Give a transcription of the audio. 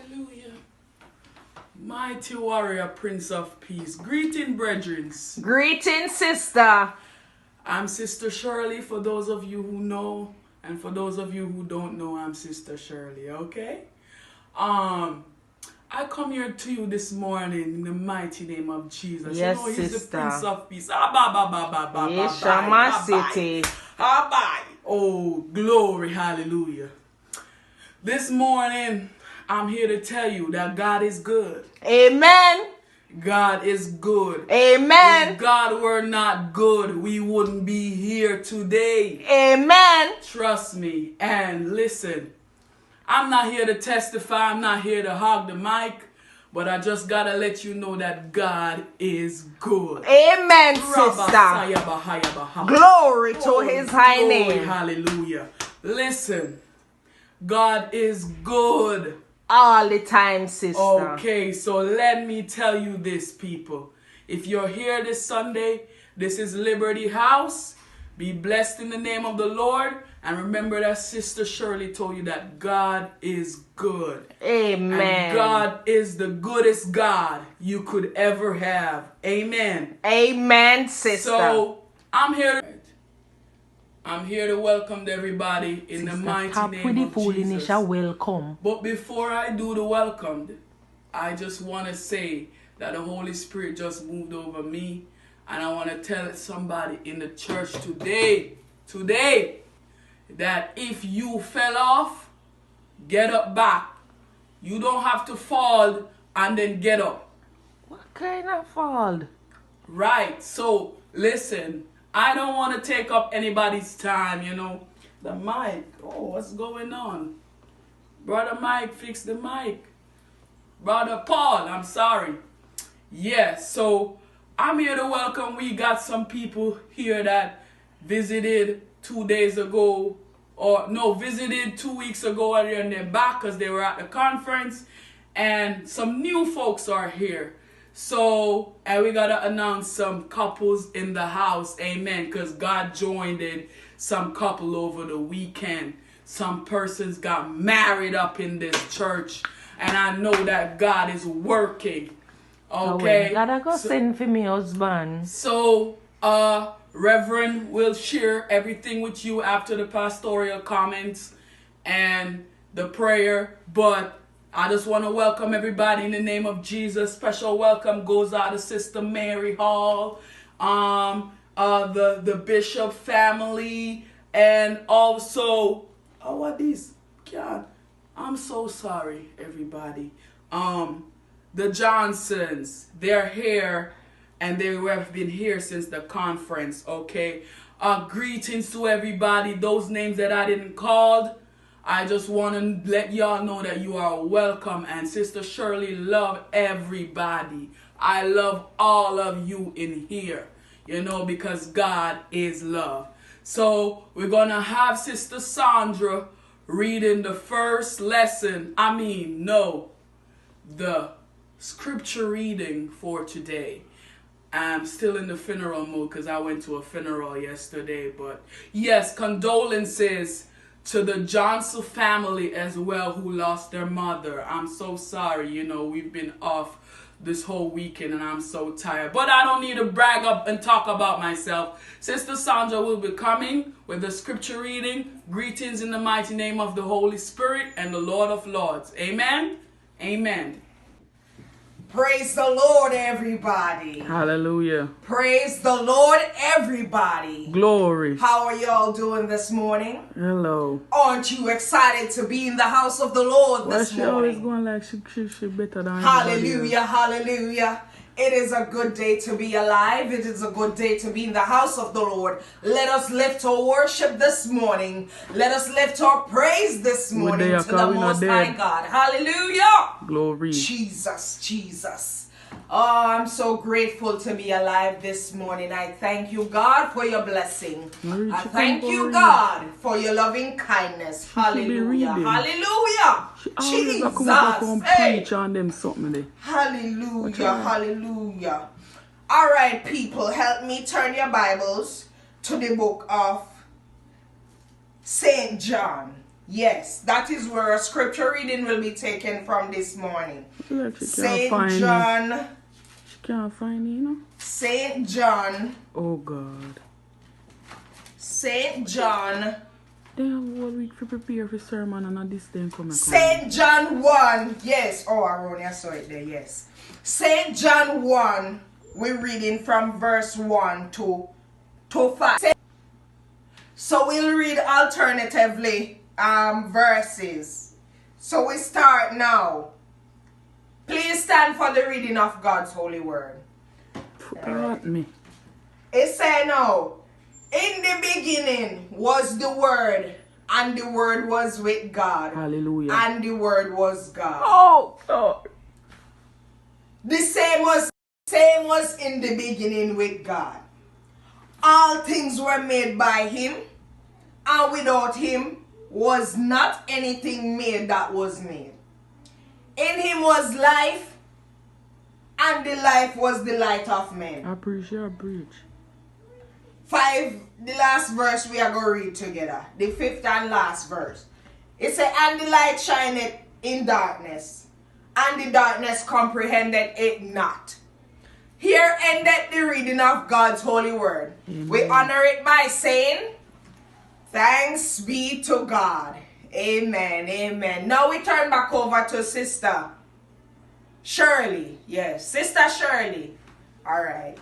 Hallelujah. Mighty warrior, Prince of Peace. Greeting, brethren. Greeting, sister. I'm Sister Shirley, for those of you who know, and for those of you who don't know, I'm Sister Shirley, okay? I come here to you this morning in the mighty name of Jesus. Yes, you know, he's sister. the Prince of Peace. City. Oh, glory, hallelujah. This morning, I'm here to tell you that God is good. Amen. God is good. Amen. If God were not good, we wouldn't be here today. Amen. Trust me. And listen, I'm not here to testify. I'm not here to hog the mic. But I just got to let you know that God is good. Amen, sister. Glory to his high name. Hallelujah. Listen, God is good. All the time, sister. Okay, so let me tell you this, people. If you're here this Sunday, this is Liberty House. Be blessed in the name of the Lord. And remember that Sister Shirley told you that God is good. Amen. And God is the goodest God you could ever have. Amen. Amen, sister. So, I'm here to welcome everybody in the mighty name of Jesus. Welcome. But before I do the welcome, I just want to say that the Holy Spirit just moved over me. And I want to tell somebody in the church today, that if you fell off, get up back. You don't have to fall and then get up. What kind of fall? Right. So, listen, I don't want to take up anybody's time, you know. The mic. Oh, what's going on? Brother Mike, fix the mic. Brother Paul, I'm sorry. Yes, so I'm here to welcome. We got some people here that visited 2 days ago, visited 2 weeks ago, and they're back because they were at the conference. And some new folks are here. So, and we got to announce some couples in the house. Amen. Because God joined in some couple over the weekend. Some persons got married up in this church. And I know that God is working. Okay. Gotta go send for me husband. So, Reverend will share everything with you after the pastoral comments and the prayer. But I just want to welcome everybody in the name of Jesus. Special welcome goes out to Sister Mary Hall, the Bishop family, and also, what are these? God, I'm so sorry, everybody. The Johnsons, they're here, and they have been here since the conference, okay? Greetings to everybody. Those names that I didn't call, I just want to let y'all know that you are welcome. And Sister Shirley love everybody. I love all of you in here, you know, because God is love. So we're going to have Sister Sandra reading the first lesson. The scripture reading for today. I'm still in the funeral mood because I went to a funeral yesterday. But yes, condolences to the Johnson family as well who lost their mother. I'm so sorry. You know, we've been off this whole weekend and I'm so tired. But I don't need to brag up and talk about myself. Sister Sandra will be coming with the scripture reading. Greetings in the mighty name of the Holy Spirit and the Lord of Lords. Amen. Amen. Praise the Lord, everybody. Hallelujah. Praise the Lord, everybody. Glory. How are y'all doing this morning? Hello. Aren't you excited to be in the house of the Lord this morning? Always going like she better than hallelujah, hallelujah. It is a good day to be alive. It is a good day to be in the house of the Lord. Let us lift our worship this morning. Let us lift our praise this morning to the Most High God. Hallelujah. Glory. Jesus, Jesus. Oh, I'm so grateful to be alive this morning. I thank you, God, for your blessing. I thank you, God, for your loving kindness. Hallelujah. Hallelujah. Jesus. Hey. Hallelujah. Hallelujah. All right, people, help me turn your Bibles to the book of St. John. Yes, that is where a scripture reading will be taken from this morning. Like Saint John. She can't find it, you know? Saint John. Oh God. Saint John. They have 1 week to prepare for sermon and this thing come. Saint John 1. Yes. Oh, Aronia saw it there. Yes. Saint John 1. We're reading from verse 1 to 5. So we'll read alternatively verses. So we start now. Please stand for the reading of God's holy word. Me. It said now, in the beginning was the Word, and the Word was with God. Hallelujah. And the Word was God. Oh God. The same was in the beginning with God. All things were made by Him, and without Him was not anything made that was made. In Him was life, and the life was the light of men. I preach. 5, the last verse we are going to read together. The 5th and last verse. It says, and the light shineth in darkness, and the darkness comprehended it not. Here endeth the reading of God's holy word. Amen. We honor it by saying, thanks be to God. Amen. Amen. Now we turn back over to Sister Shirley. Yes, Sister Shirley. All right.